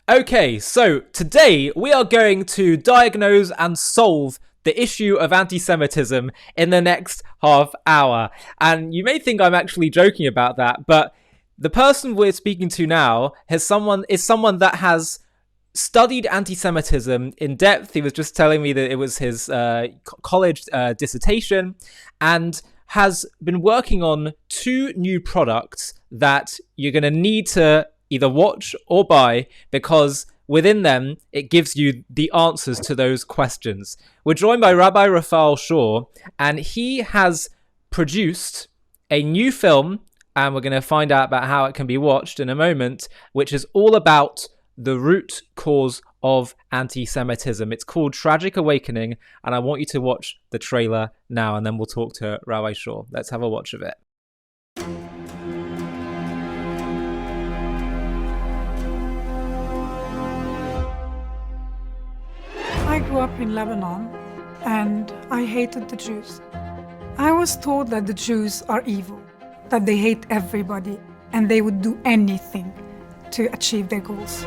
Okay, so today we are going to diagnose and solve the issue of anti-Semitism in the next half hour. And you may think I'm actually joking about that, but the person we're speaking to now is someone that has studied anti-Semitism in depth. He was just telling me that it was his college dissertation, and has been working on two new products that you're going to need to either watch or buy, because within them, it gives you the answers to those questions. We're joined by Rabbi Raphael Shaw, and he has produced a new film, and we're going to find out about how it can be watched in a moment, which is all about the root cause of anti-Semitism. It's called Tragic Awakening, and I want you to watch the trailer now, and then we'll talk to Rabbi Shaw. Let's have a watch of it. I grew up in Lebanon, and I hated the Jews. I was told that the Jews are evil, that they hate everybody, and they would do anything to achieve their goals.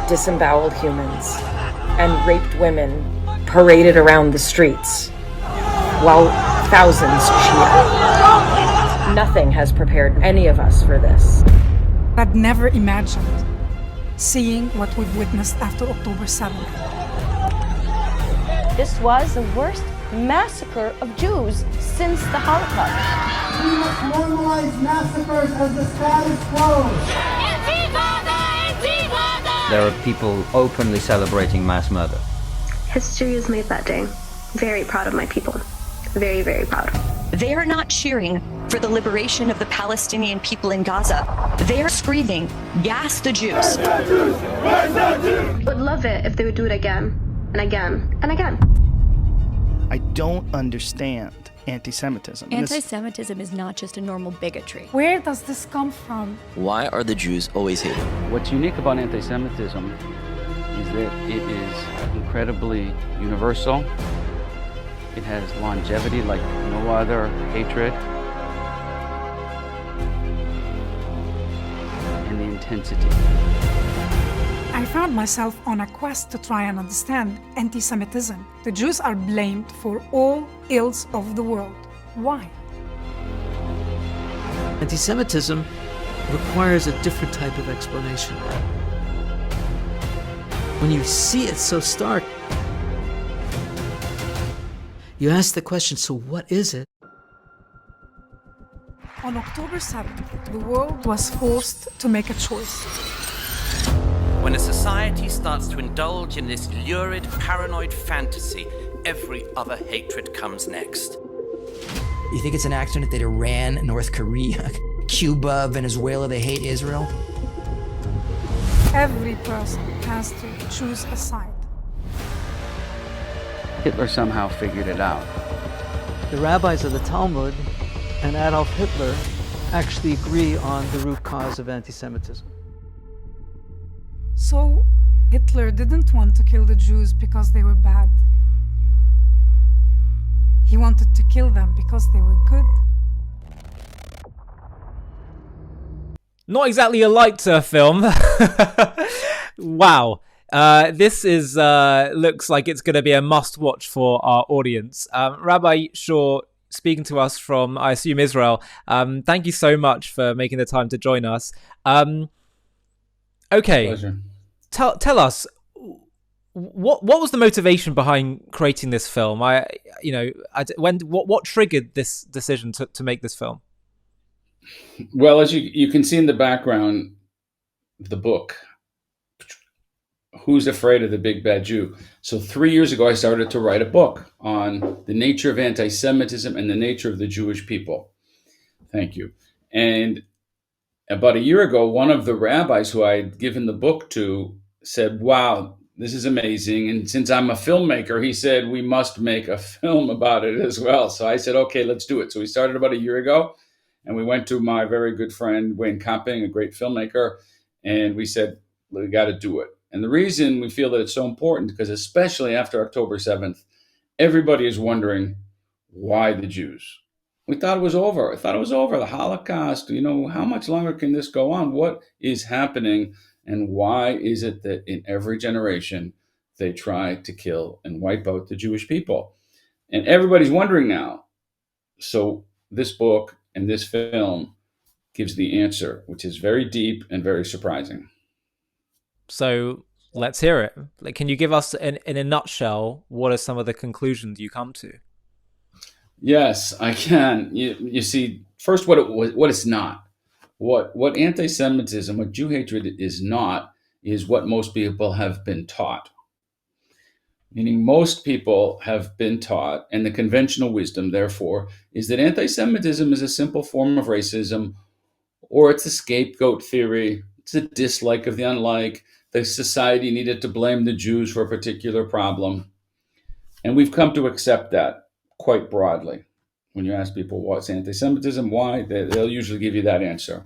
Disemboweled humans and raped women paraded around the streets while thousands cheer. Nothing has prepared any of us for this. I'd never imagined seeing what we've witnessed after October 7th. This was the worst massacre of Jews since the Holocaust. We must normalize massacres as the status quo. There are people openly celebrating mass murder. History is made that day. Very proud of my people. Very, very proud. They are not cheering for the liberation of the Palestinian people in Gaza. They are screaming, "Gas the Jews." Would love it if they would do it again, and again, and again. I don't understand anti-Semitism. Anti-Semitism is not just a normal bigotry. Where does this come from? Why are the Jews always hated? What's unique about anti-Semitism is that it is incredibly universal. It has longevity like no other hatred. And the intensity. I found myself on a quest to try and understand anti-Semitism. The Jews are blamed for all ills of the world. Why? Anti-Semitism requires a different type of explanation. When you see it so stark, you ask the question, so what is it? On October 7th, the world was forced to make a choice. When a society starts to indulge in this lurid, paranoid fantasy, every other hatred comes next. You think it's an accident that Iran, North Korea, Cuba, Venezuela, they hate Israel? Every person has to choose a side. Hitler somehow figured it out. The rabbis of the Talmud and Adolf Hitler actually agree on the root cause of anti-Semitism. So, Hitler didn't want to kill the Jews because they were bad. He wanted to kill them because they were good. Not exactly a light film. Wow. This is looks like it's going to be a must-watch for our audience. Rabbi Shaw, speaking to us from, I assume, Israel. Thank you so much for making the time to join us. Okay, Pleasure. Tell us what was the motivation behind creating this film? What triggered this decision to make this film? Well, as you can see in the background, the book, Who's Afraid of the Big Bad Jew? So 3 years ago, I started to write a book on the nature of anti-Semitism and the nature of the Jewish people. Thank you. And about a year ago, one of the rabbis who I had given the book to said, wow, this is amazing. And since I'm a filmmaker, he said, we must make a film about it as well. So I said, okay, let's do it. So we started about a year ago, and we went to my very good friend, Wayne Camping, a great filmmaker, and we said, we got to do it. And the reason we feel that it's so important, because especially after October 7th, everybody is wondering, why the Jews? We thought it was over. I thought it was over. The Holocaust, how much longer can this go on? What is happening? And why is it that in every generation they try to kill and wipe out the Jewish people? And everybody's wondering now. So this book and this film gives the answer, which is very deep and very surprising. So let's hear it. Like, can you give us, in a nutshell, what are some of the conclusions you come to? Yes, I can. You see, first, what it's not. What anti-Semitism, what Jew hatred is not, is what most people have been taught. Meaning, most people have been taught, and the conventional wisdom, therefore, is that anti-Semitism is a simple form of racism, or it's a scapegoat theory. It's a dislike of the unlike. The society needed to blame the Jews for a particular problem. And we've come to accept that quite broadly. When you ask people what's anti-Semitism, why, they'll usually give you that answer.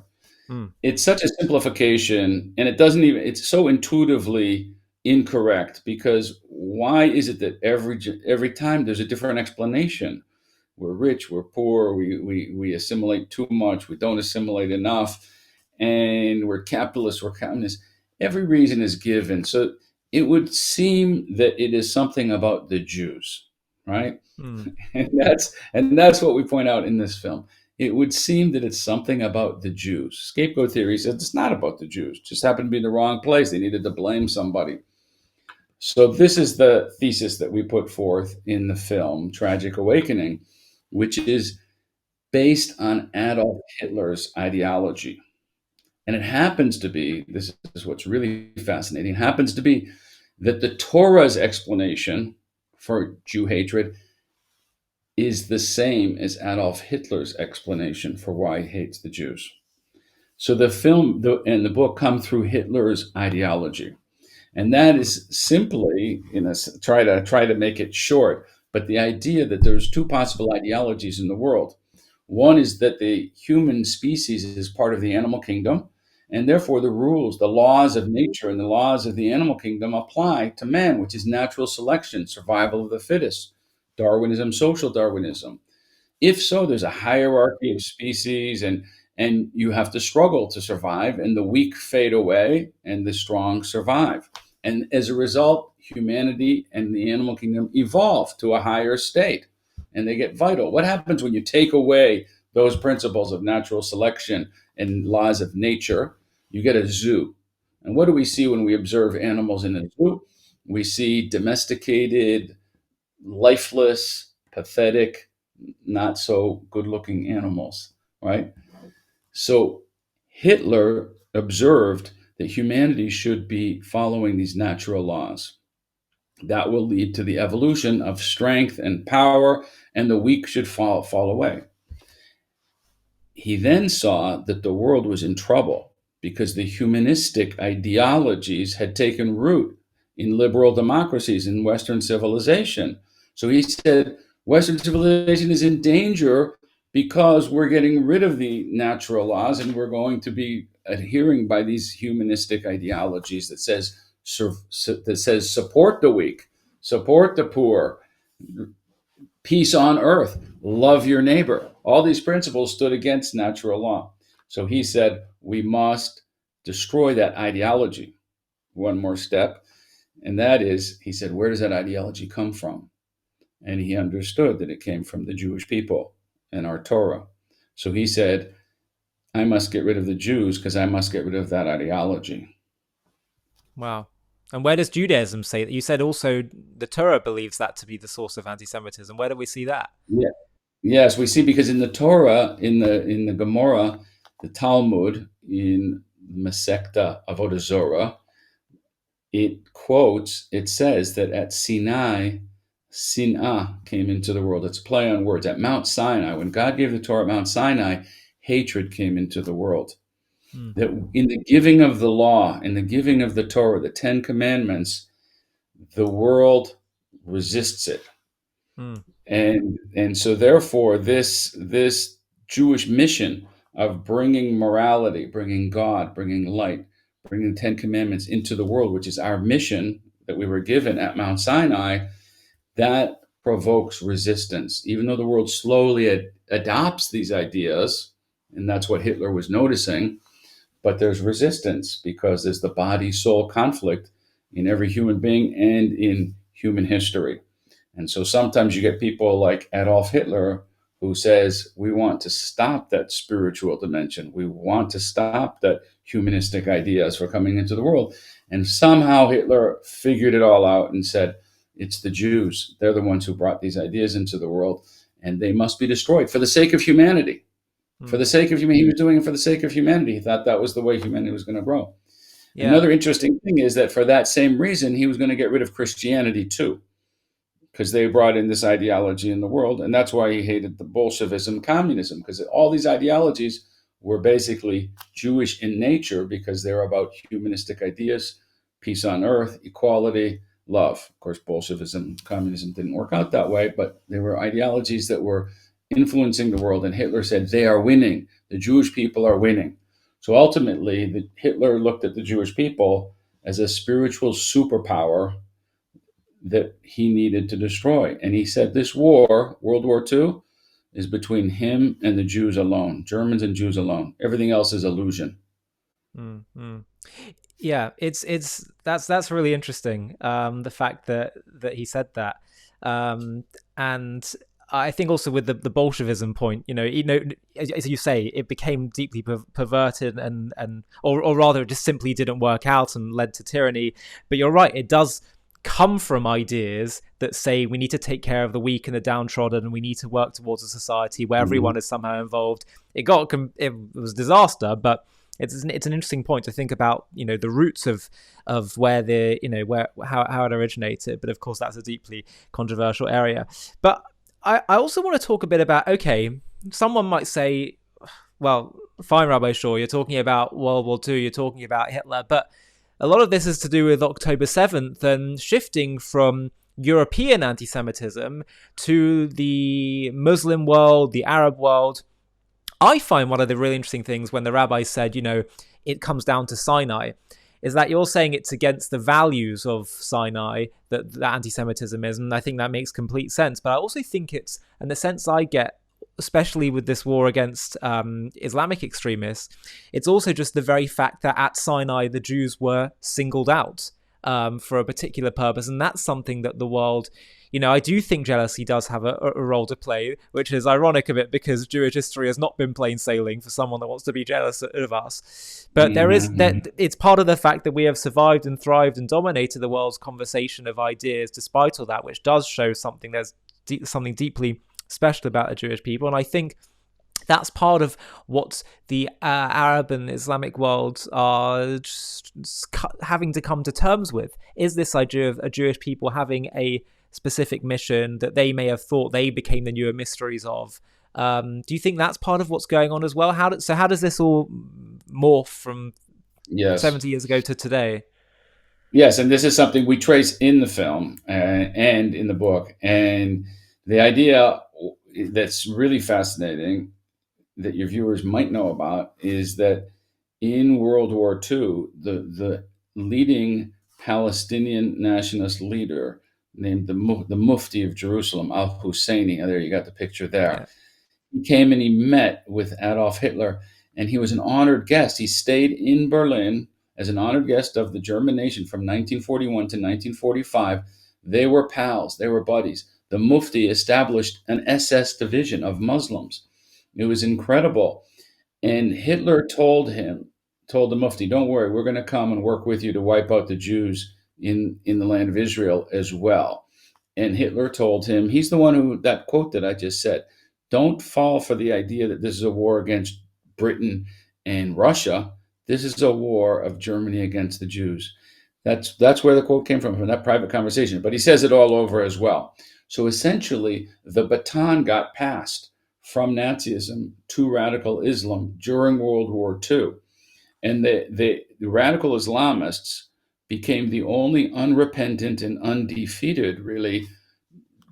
It's such a simplification, and it's so intuitively incorrect, because why is it that every time there's a different explanation? We're rich, we're poor, we assimilate too much, we don't assimilate enough, and we're capitalists, we're communists. Every reason is given. So it would seem that it is something about the Jews, right? And that's what we point out in this film. It would seem that it's something about the Jews. Scapegoat theory says it's not about the Jews. Just happened to be in the wrong place. They needed to blame somebody. So this is the thesis that we put forth in the film, Tragic Awakening, which is based on Adolf Hitler's ideology. And it happens to be, this is what's really fascinating, it happens to be that the Torah's explanation for Jew hatred is the same as Adolf Hitler's explanation for why he hates the Jews. So the film and the book come through Hitler's ideology. And that is simply, try to make it short, but the idea that there's two possible ideologies in the world. One is that the human species is part of the animal kingdom, and therefore the rules, the laws of nature and the laws of the animal kingdom apply to man, which is natural selection, survival of the fittest, Darwinism, social Darwinism. If so, there's a hierarchy of species, and you have to struggle to survive, and the weak fade away and the strong survive. And as a result, humanity and the animal kingdom evolve to a higher state, and they get vital. What happens when you take away those principles of natural selection and laws of nature? You get a zoo. And what do we see when we observe animals in a zoo? We see domesticated, lifeless, pathetic, not so good-looking animals, right? So Hitler observed that humanity should be following these natural laws. That will lead to the evolution of strength and power, and the weak should fall away. He then saw that the world was in trouble because the humanistic ideologies had taken root in liberal democracies in Western civilization. So he said, Western civilization is in danger because we're getting rid of the natural laws and we're going to be adhering by these humanistic ideologies that says support the weak, support the poor, peace on earth, love your neighbor. All these principles stood against natural law. So he said, we must destroy that ideology. One more step. And that is, he said, where does that ideology come from? And he understood that it came from the Jewish people and our Torah. So he said, I must get rid of the Jews because I must get rid of that ideology. Wow. And where does Judaism say that? You said also the Torah believes that to be the source of anti-Semitism. Where do we see that? Yeah. Yes, we see, because in the Torah, in the Gemara, the Talmud, in Masechta Avodah Zorah, it says that at Sinai, Sinai came into the world. It's a play on words. At Mount Sinai, when God gave the Torah at Mount Sinai, hatred came into the world. That in the giving of the law, in the giving of the Torah, the 10 Commandments, the world resists it. And so therefore this Jewish mission of bringing morality, bringing God, bringing light, bringing the 10 Commandments into the world, which is our mission that we were given at Mount Sinai, that provokes resistance. Even though the world slowly adopts these ideas, and that's what Hitler was noticing, but there's resistance because there's the body-soul conflict in every human being and in human history. And so sometimes you get people like Adolf Hitler who says, we want to stop that spiritual dimension. We want to stop that humanistic ideas for coming into the world. And somehow Hitler figured it all out and said, it's the Jews. They're the ones who brought these ideas into the world, and they must be destroyed for the sake of humanity. For the sake of humanity. He was doing it for the sake of humanity. He thought that was the way humanity was going to grow. Yeah. Another interesting thing is that for that same reason, he was going to get rid of Christianity too, because they brought in this ideology in the world. And that's why he hated the Bolshevism, communism, because all these ideologies were basically Jewish in nature because they're about humanistic ideas, peace on earth, equality, love. Of course, Bolshevism, communism didn't work out that way, but they were ideologies that were influencing the world. And Hitler said, they are winning. The Jewish people are winning. So ultimately, Hitler looked at the Jewish people as a spiritual superpower that he needed to destroy. And he said this war, World War II, is between him and the Jews alone, Germans and Jews alone. Everything else is illusion. Mm-hmm. Yeah, that's really interesting. The fact that he said that, and I think also with the Bolshevism point, as you say, it became deeply perverted or rather, it just simply didn't work out and led to tyranny. But you're right, it does come from ideas that say we need to take care of the weak and the downtrodden, and we need to work towards a society where everyone is somehow involved. It was a disaster, but it's an interesting point to think about, the roots of where how it originated. But of course, that's a deeply controversial area. But I also want to talk a bit about, okay, someone might say, well, fine, Rabbi Shaw, you're talking about World War II, you're talking about Hitler, but a lot of this is to do with October 7th and shifting from European anti-Semitism to the Muslim world, the Arab world. I find one of the really interesting things when the rabbis said, it comes down to Sinai, is that you're saying it's against the values of Sinai that anti-Semitism is, and I think that makes complete sense. But I also think it's, and the sense I get, especially with this war against Islamic extremists, it's also just the very fact that at Sinai the Jews were singled out for a particular purpose, and that's something that the world, I do think jealousy does have a role to play, which is ironic a bit because Jewish history has not been plain sailing for someone that wants to be jealous of us. But there is that it's part of the fact that we have survived and thrived and dominated the world's conversation of ideas despite all that, which does show something. There's something deeply special about the Jewish people, and I think that's part of what the Arab and Islamic worlds are having to come to terms with, is this idea of a Jewish people having a specific mission that they may have thought they became the newer mysteries of. Do you think that's part of what's going on as well? How does this all morph from 70 years ago to today? Yes, and this is something we trace in the film and in the book. And the idea that's really fascinating that your viewers might know about is that in World War II, the leading Palestinian nationalist leader named the Mufti of Jerusalem, al-Husseini, there you got the picture there. Yeah. He came and he met with Adolf Hitler, and he was an honored guest. He stayed in Berlin as an honored guest of the German nation from 1941 to 1945. They were pals. They were buddies. The Mufti established an SS division of Muslims. It was incredible. And Hitler told the Mufti, don't worry, we're going to come and work with you to wipe out the Jews in the land of Israel as well. And Hitler told him, he's the one who, that quote that I just said, don't fall for the idea that this is a war against Britain and Russia. This is a war of Germany against the Jews. That's where the quote came from that private conversation. But he says it all over as well. So essentially, the baton got passed from Nazism to radical Islam during World War II. And the radical Islamists became the only unrepentant and undefeated, really,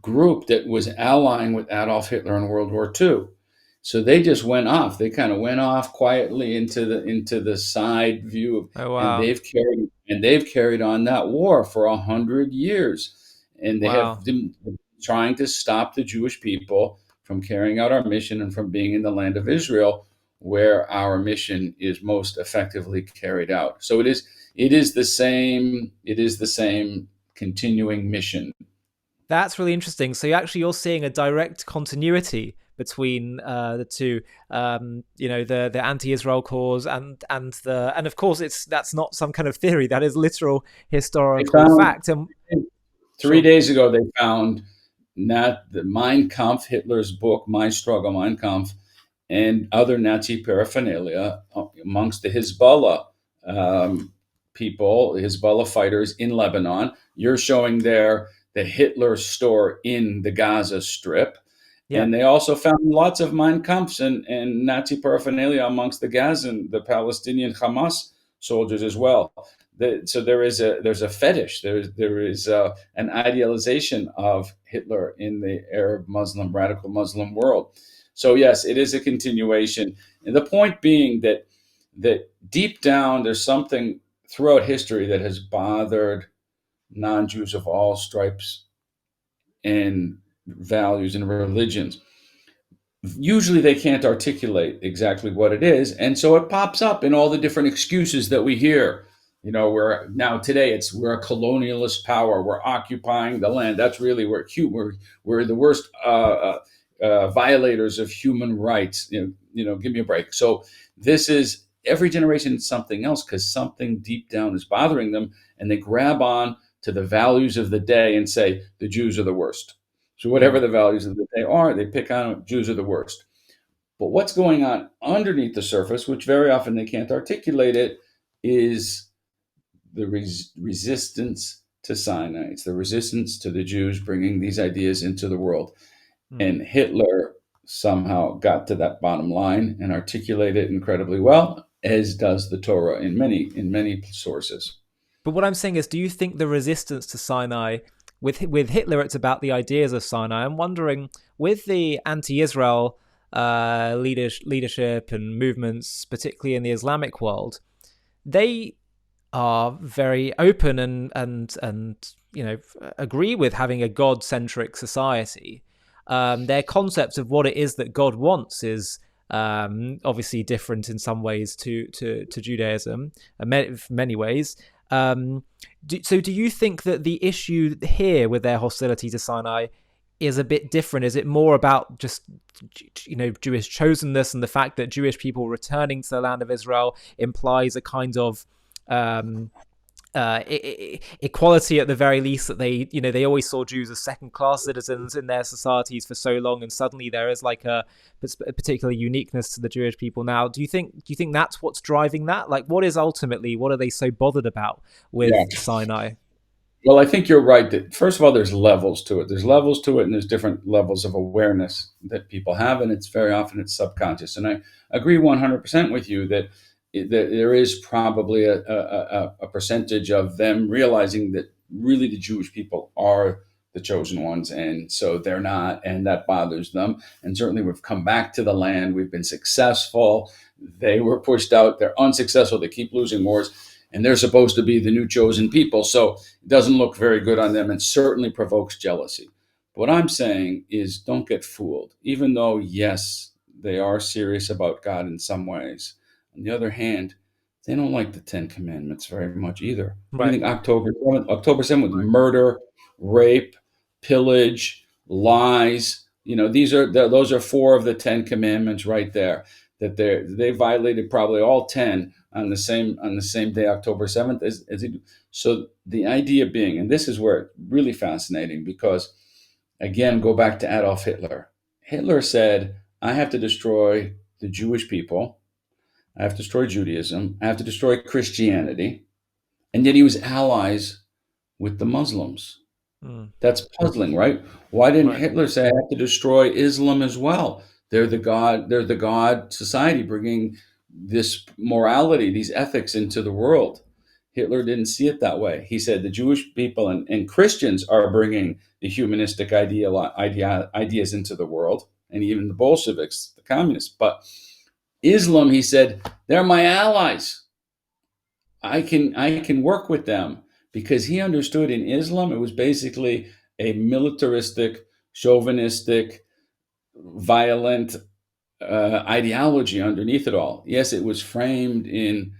group that was allying with Adolf Hitler in World War II. So they just went off. They kind of went off quietly into the side view, and they've carried on that war for 100 years. And they have trying to stop the Jewish people from carrying out our mission and from being in the land of Israel, where our mission is most effectively carried out. So it is the same continuing mission. That's really interesting. So you're seeing a direct continuity between the two. The anti-Israel cause and of course that's not some kind of theory. That is literal historical fact. And 3 days ago, they found not the Mein Kampf, Hitler's book, My Struggle, Mein Kampf, and other Nazi paraphernalia amongst the Hezbollah people, Hezbollah fighters in Lebanon. You're showing there the Hitler store in the Gaza Strip. Yeah. And they also found lots of Mein Kampfs and Nazi paraphernalia amongst the Gazan, the Palestinian Hamas soldiers as well. So there's a fetish. There is an idealization of Hitler in the Arab Muslim, radical Muslim world. So yes, it is a continuation. And the point being that deep down there's something throughout history that has bothered non-Jews of all stripes and values and religions. Usually they can't articulate exactly what it is, and so it pops up in all the different excuses that we hear. We're now today we're a colonialist power. We're occupying the land. That's really we're the worst violators of human rights. Give me a break. So this is every generation something else because something deep down is bothering them, and they grab on to the values of the day and say the Jews are the worst. So whatever the values of the day are, they pick on Jews are the worst. But what's going on underneath the surface, which very often they can't articulate it, is the resistance to Sinai. It's the resistance to the Jews bringing these ideas into the world. And Hitler somehow got to that bottom line and articulated it incredibly well, as does the Torah in many sources. But what I'm saying is, do you think the resistance to Sinai, with Hitler, it's about the ideas of Sinai? I'm wondering, with the anti-Israel leadership and movements, particularly in the Islamic world, they are very open and agree with having a God-centric society. Their concept of what it is that God wants is obviously different in some ways to Judaism, in many ways. So do you think that the issue here with their hostility to Sinai is a bit different? Is it more about just, Jewish chosenness and the fact that Jewish people returning to the land of Israel implies a kind of equality at the very least, that they always saw Jews as second-class citizens in their societies for so long, and suddenly there is like a particular uniqueness to the Jewish people now? Do you think that's what's driving that? Like, what are they so bothered about with Sinai? Well, I think you're right that first of all, there's levels to it. There's levels to it, and there's different levels of awareness that people have, and it's very often it's subconscious. And I agree 100% with you that there is probably a percentage of them realizing that really the Jewish people are the chosen ones, and so they're not, and that bothers them. And certainly we've come back to the land. We've been successful. They were pushed out. They're unsuccessful. They keep losing wars, and they're supposed to be the new chosen people. So it doesn't look very good on them, and certainly provokes jealousy. What I'm saying is don't get fooled. Even though, yes, they are serious about God in some ways, on the other hand, they don't like the Ten Commandments very much either. Right. I think October 7th was murder, rape, pillage, lies. Those are 4 of the 10 Commandments right there. That they violated probably all 10 on the same day, October 7th, as they do. So the idea being, and this is where it's really fascinating, because again, go back to Adolf Hitler. Hitler said, "I have to destroy the Jewish people. I have to destroy Judaism. I have to destroy Christianity." And yet he was allies with the Muslims. That's puzzling, right? Why didn't Hitler say, "I have to destroy Islam as well"? They're the God society bringing this morality, these ethics into the world. Hitler didn't see it that way. He said the Jewish people and Christians are bringing the humanistic ideas into the world, and even the Bolsheviks, the communists. But Islam, he said, they're my allies. I can work with them, because he understood in Islam it was basically a militaristic chauvinistic, violent ideology underneath it all. Yes, it was framed in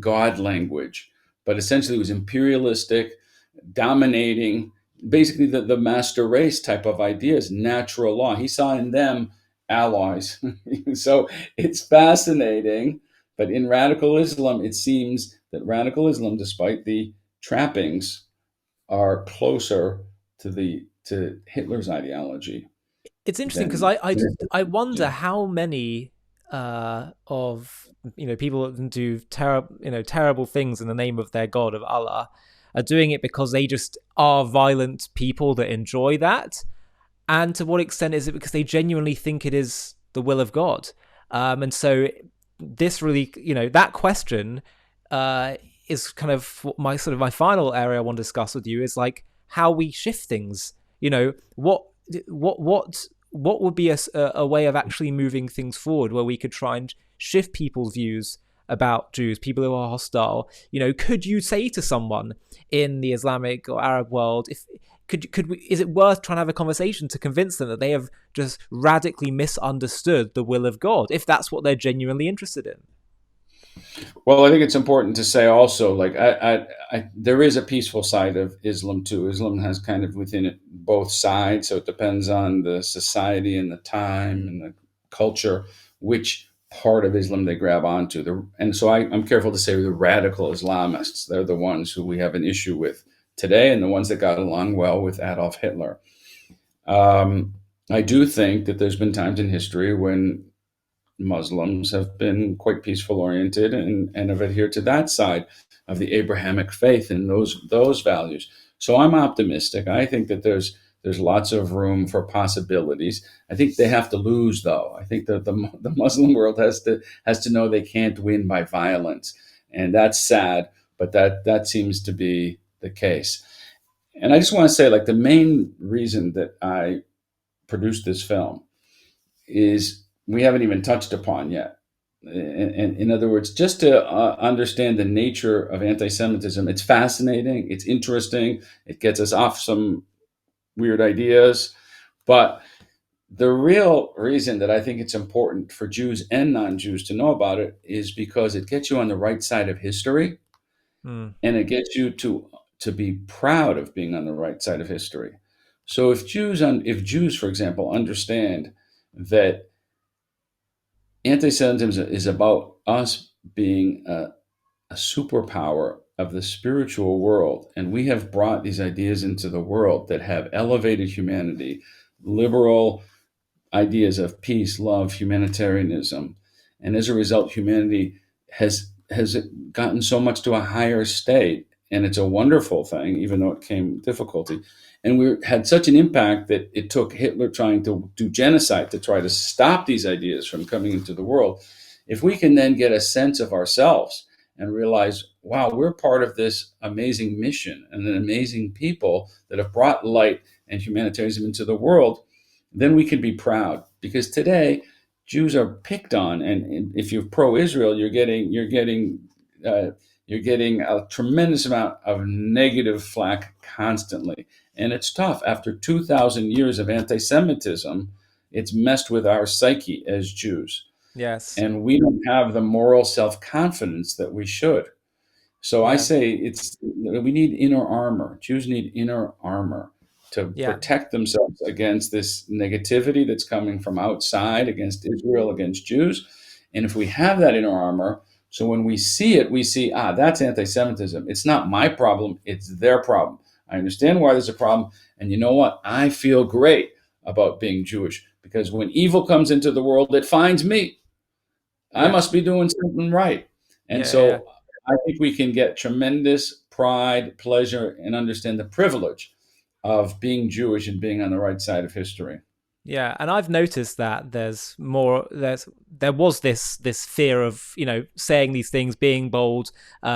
God language, but essentially it was imperialistic, dominating, basically the master race type of ideas, natural law. He saw in them allies. So it's fascinating. But in radical Islam, it seems that radical Islam, despite the trappings, are closer to Hitler's ideology It's interesting because than I wonder yeah. how many of people that do terrible things in the name of their god, of Allah, are doing it because they just are violent people that enjoy that, and to what extent is it because they genuinely think it is the will of God? And so this really, that question is kind of my final area I want to discuss with you, is like how we shift things. What would be a way of actually moving things forward where we could try and shift people's views about Jews, people who are hostile? Could you say to someone in the Islamic or Arab world, is it worth trying to have a conversation to convince them that they have just radically misunderstood the will of God, if that's what they're genuinely interested in? Well, I think it's important to say also, like, there is a peaceful side of Islam too. Islam has kind of within it both sides, so it depends on the society and the time and the culture, which part of Islam they grab onto. And so I'm careful to say the radical Islamists, they're the ones who we have an issue with today, and the ones that got along well with Adolf Hitler. I do think that there's been times in history when Muslims have been quite peaceful oriented and have adhered to that side of the Abrahamic faith and those values. So I'm optimistic. I think that there's lots of room for possibilities. I think they have to lose, though. I think that the Muslim world has to know they can't win by violence, and that's sad. But that seems to be the case. And I just want to say, like, the main reason that I produced this film is we haven't even touched upon yet. And in other words, just to understand the nature of anti-Semitism, it's fascinating, it's interesting, it gets us off some weird ideas. But the real reason that I think it's important for Jews and non-Jews to know about it is because it gets you on the right side of history, and it gets you to be proud of being on the right side of history. So if Jews, for example, understand that anti-Semitism is about us being a superpower of the spiritual world, and we have brought these ideas into the world that have elevated humanity, liberal ideas of peace, love, humanitarianism, and as a result, humanity has gotten so much to a higher state, and it's a wonderful thing, even though it came with difficulty. And we had such an impact that it took Hitler trying to do genocide to try to stop these ideas from coming into the world. If we can then get a sense of ourselves and realize, wow, we're part of this amazing mission and an amazing people that have brought light and humanitarianism into the world, then we can be proud. Because today, Jews are picked on, and if you're pro-Israel, you're getting a tremendous amount of negative flack constantly. And it's tough. After 2,000 years of anti-Semitism, it's messed with our psyche as Jews. Yes. And we don't have the moral self-confidence that we should. So I say we need inner armor. Jews need inner armor to protect themselves against this negativity that's coming from outside, against Israel, against Jews. And if we have that inner armor, so when we see it, we see, that's anti-Semitism. It's not my problem, it's their problem. I understand why there's a problem. And you know what? I feel great about being Jewish, because when evil comes into the world, it finds me. I must be doing something right. And I think we can get tremendous pride, pleasure, and understand the privilege of being Jewish and being on the right side of history. Yeah, and I've noticed that there was this fear of, saying these things, being bold,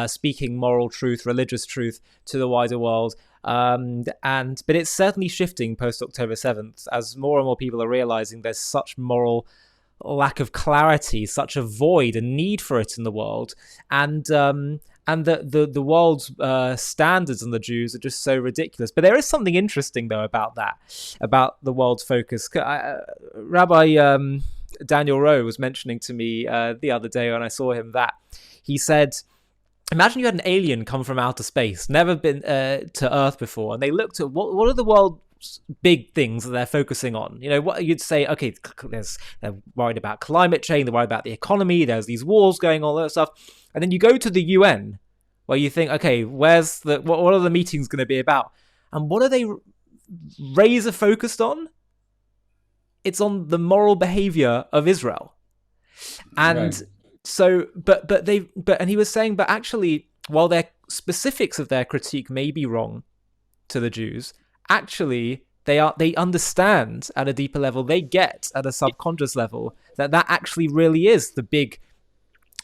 speaking moral truth, religious truth to the wider world. But it's certainly shifting post October 7th, as more and more people are realizing there's such moral lack of clarity, such a void, a need for it in the world, and and the world's standards on the Jews are just so ridiculous. But there is something interesting though about that, about the world's focus. Rabbi Daniel Rowe was mentioning to me the other day when I saw him that he said, imagine you had an alien come from outer space, never been to Earth before, and they looked at what are the world's big things that they're focusing on. You know, what you'd say, okay, they're worried about climate change, they're worried about the economy, there's these wars going on, all that stuff. And then you go to the UN, where you think, okay, what are the meetings going to be about? And what are they razor focused on? It's on the moral behavior of Israel. And right. So, and he was saying, but actually, while their specifics of their critique may be wrong to the Jews, actually they understand at a deeper level, they get at a subconscious level that actually really is the big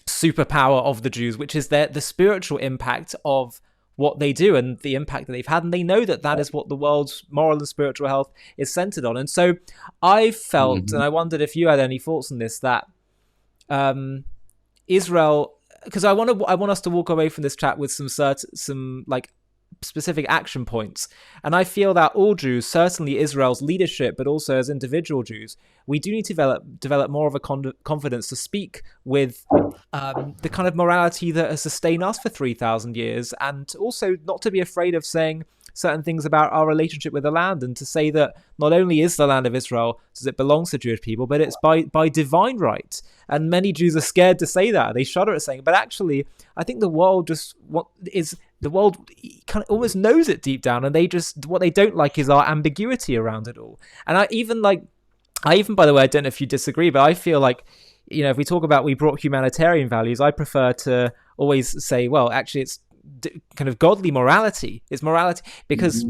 superpower of the Jews, which is the spiritual impact of what they do and the impact that they've had, and they know that is what the world's moral and spiritual health is centered on. And so I felt, and I wondered if you had any thoughts on this, that Israel, because I want us to walk away from this chat with some like specific action points. And I feel that all Jews, certainly Israel's leadership, but also as individual Jews, we do need to develop more of a confidence to speak with the kind of morality that has sustained us for 3,000 years, and also not to be afraid of saying certain things about our relationship with the land, and to say that not only is the land of Israel, does it belongs to Jewish people, but it's by divine right. And many Jews are scared to say that. They shudder at saying it. But actually, I think the world kind of almost knows it deep down, and what they don't like is our ambiguity around it all. And I even, by the way, I don't know if you disagree, but I feel like, you know, if we talk about we brought humanitarian values, I prefer to always say, well, actually it's kind of godly morality. It's morality, because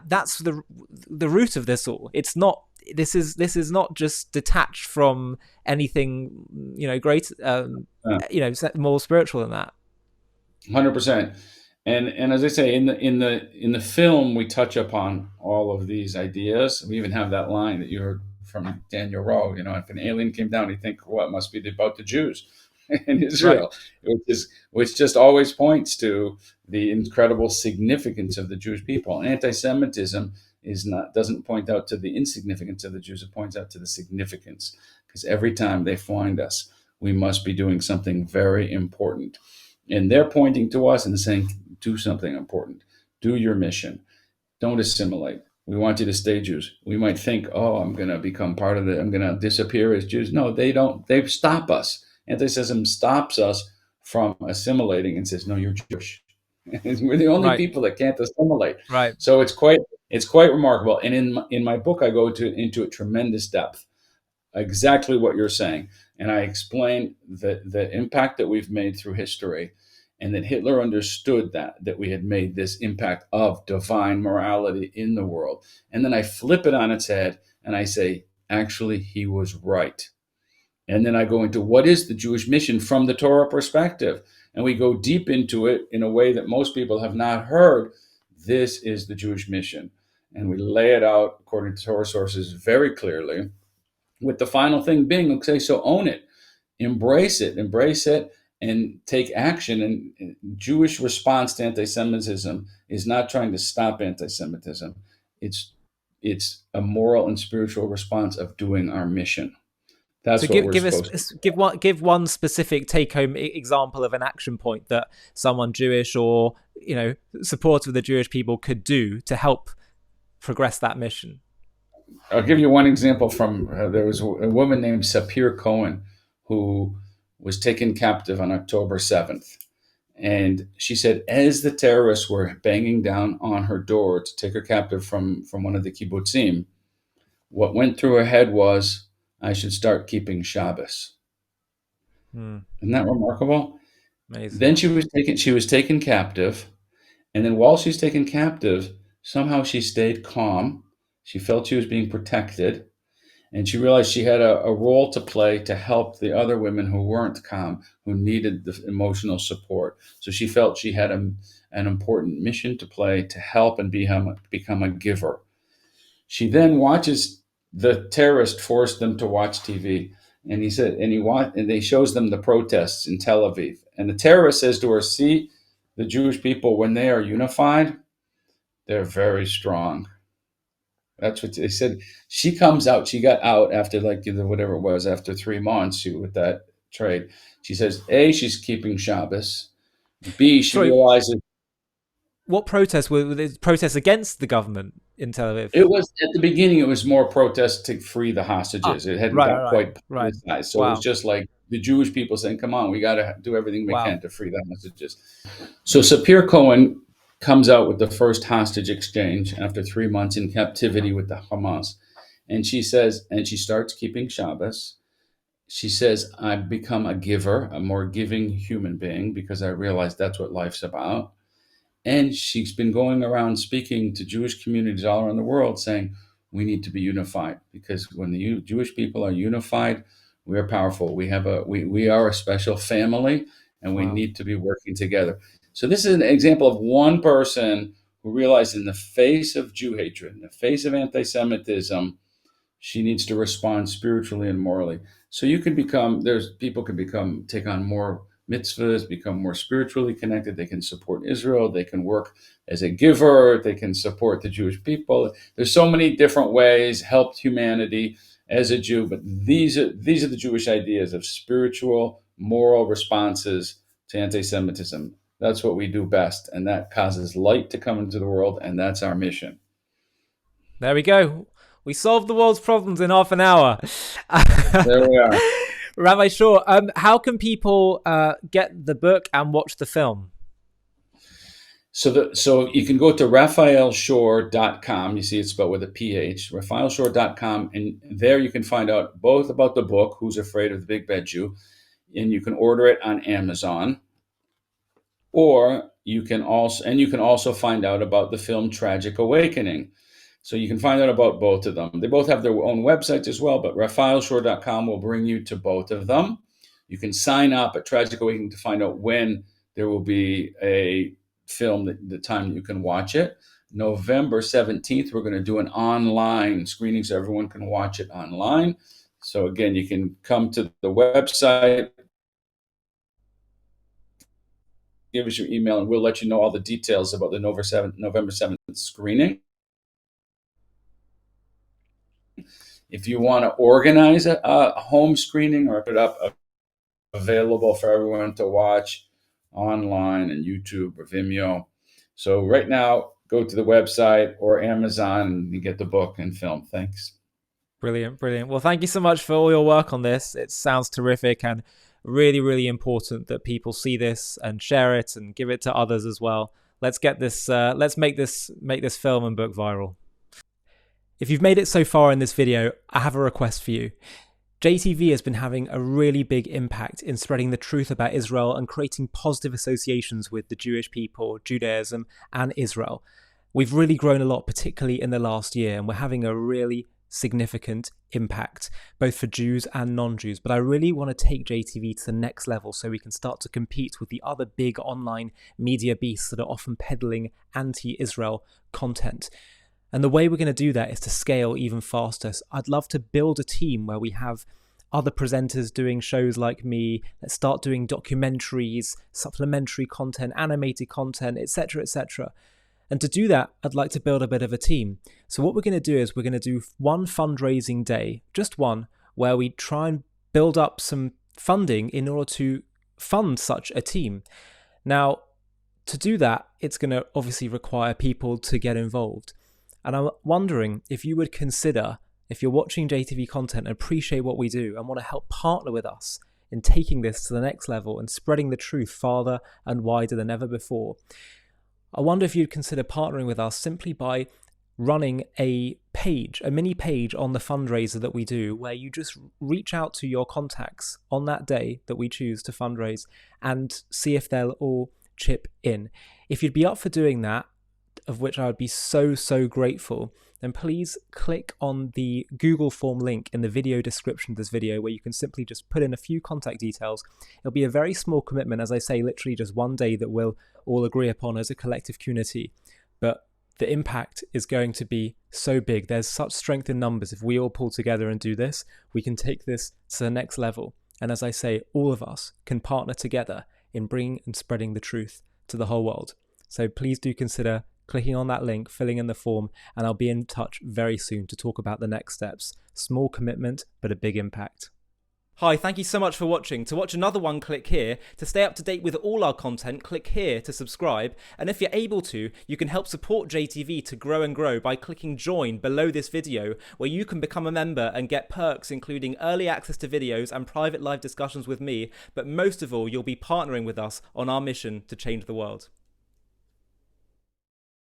that's the root of this all. It's not, this is not just detached from anything, you know, great, you know, more spiritual than that. 100%. And as I say, in the film, we touch upon all of these ideas. We even have that line that you heard from Daniel Rowe. You know, if an alien came down, he'd think, "What must be about the Jews in Israel?" Right. Which just always points to the incredible significance of the Jewish people. Anti-Semitism doesn't point out to the insignificance of the Jews. It points out to the significance, because every time they find us, we must be doing something very important. And they're pointing to us and saying, do something important. Do your mission. Don't assimilate. We want you to stay Jews. We might think, oh, I'm going to become part of I'm going to disappear as Jews. No, they don't. They stop us. Anti-Semitism stops us from assimilating and says, no, you're Jewish. We're the only people that can't assimilate. Right. So it's quite remarkable. And in my book, I go into a tremendous depth, exactly what you're saying. And I explain the impact that we've made through history, and that Hitler understood that we had made this impact of divine morality in the world. And then I flip it on its head and I say, actually, he was right. And then I go into what is the Jewish mission from the Torah perspective. And we go deep into it in a way that most people have not heard. This is the Jewish mission. And we lay it out according to Torah sources very clearly, with the final thing being, okay, so own it, embrace it, and take action. And Jewish response to anti-Semitism is not trying to stop anti-Semitism. It's a moral and spiritual response of doing our mission. That's so what we're supposed to give one specific take-home example of an action point that someone Jewish or, you know, supporter of the Jewish people could do to help progress that mission. I'll give you one example from there was a woman named Sapir Cohen who was taken captive on October 7th. And she said, as the terrorists were banging down on her door to take her captive from one of the kibbutzim, what went through her head was, I should start keeping Shabbos. Isn't that remarkable? Amazing. Then she was taken captive. And then while she's taken captive, somehow she stayed calm. She felt she was being protected, and she realized she had a role to play to help the other women who weren't calm, who needed the emotional support. So she felt she had an important mission to play to help and become a giver. She then watches the terrorist force them to watch TV, and he said, and they shows them the protests in Tel Aviv, and the terrorist says to her, "See, the Jewish people, when they are unified, they're very strong. That's what they said. She comes out. She got out after whatever it was, after 3 months with that trade. She says, A, she's keeping Shabbos. B, she Sorry, realizes what protests were these protests against the government in Tel Aviv? it was at the beginning. It was more protests to free the hostages. It hadn't got quite Right. politicized, so it was Wow. just like the Jewish people saying, "Come on, we got to do everything we Wow. can to free the hostages." So Sapir Cohen comes out with the first hostage exchange after 3 months in captivity with the Hamas, and she says, and she starts keeping Shabbos. She says, "I've become a giver, a more giving human being, because I realize that's what life's about." And she's been going around speaking to Jewish communities all around the world saying, we need to be unified, because when the Jewish people are unified, we are powerful. We are a special family, and we need to be working together. So this is an example of one person who realized, in the face of Jew hatred, in the face of anti-Semitism, she needs to respond spiritually and morally. So you can take on more mitzvahs, become more spiritually connected. They can support Israel. They can work as a giver. They can support the Jewish people. There's so many different ways, help humanity as a Jew. But these are the Jewish ideas of spiritual, moral responses to anti-Semitism. That's what we do best. And that causes light to come into the world. And that's our mission. There we go. We solved the world's problems in half an hour. There we are. Rabbi Shor, how can people get the book and watch the film? So you can go to raphaelshore.com. You see it's spelled with a PH, raphaelshore.com. And there you can find out both about the book, Who's Afraid of the Big Bad Jew? And you can order it on Amazon. Or you can also find out about the film Tragic Awakening. So you can find out about both of them. They both have their own websites as well, but raphaelshore.com will bring you to both of them. You can sign up at Tragic Awakening to find out when there will be a film, the time that you can watch it. November 17th, we're going to do an online screening so everyone can watch it online. So again, you can come to the website, give us your email, and we'll let you know all the details about the November 7th screening. If you want to organize a home screening or put up available for everyone to watch online and YouTube or Vimeo. So right now, go to the website or Amazon and you get the book and film. Thanks. Brilliant. Well, thank you so much for all your work on this. It sounds terrific and really, really important that people see this and share it and give it to others as well. Let's get this. Let's make this film and book viral. If you've made it so far in this video, I have a request for you. JTV has been having a really big impact in spreading the truth about Israel and creating positive associations with the Jewish people, Judaism, and Israel. We've really grown a lot, particularly in the last year, and we're having a really significant impact, both for Jews and non-Jews. But I really want to take JTV to the next level so we can start to compete with the other big online media beasts that are often peddling anti-Israel content. And the way we're going to do that is to scale even faster. So I'd love to build a team where we have other presenters doing shows like me. Let's start doing documentaries, supplementary content, animated content, etc., etc. And to do that, I'd like to build a bit of a team. So what we're going to do is we're going to do one fundraising day, just one, where we try and build up some funding in order to fund such a team. Now, to do that, it's going to obviously require people to get involved. And I'm wondering if you would consider, if you're watching JTV content and appreciate what we do and want to help partner with us in taking this to the next level and spreading the truth farther and wider than ever before, I wonder if you'd consider partnering with us simply by running a mini page on the fundraiser that we do, where you just reach out to your contacts on that day that we choose to fundraise and see if they'll all chip in. If you'd be up for doing that, of which I would be so grateful, then please click on the Google form link in the video description of this video, where you can simply just put in a few contact details. It'll be a very small commitment, as I say, literally just one day that we'll all agree upon as a collective community. But the impact is going to be so big. There's such strength in numbers. If we all pull together and do this, we can take this to the next level. And as I say, all of us can partner together in bringing and spreading the truth to the whole world. So please do consider clicking on that link, filling in the form, and I'll be in touch very soon to talk about the next steps. Small commitment, but a big impact. Hi, thank you so much for watching. To watch another one, click here. To stay up to date with all our content, click here to subscribe. And if you're able to, you can help support JTV to grow and grow by clicking join below this video, where you can become a member and get perks including early access to videos and private live discussions with me. But most of all, you'll be partnering with us on our mission to change the world.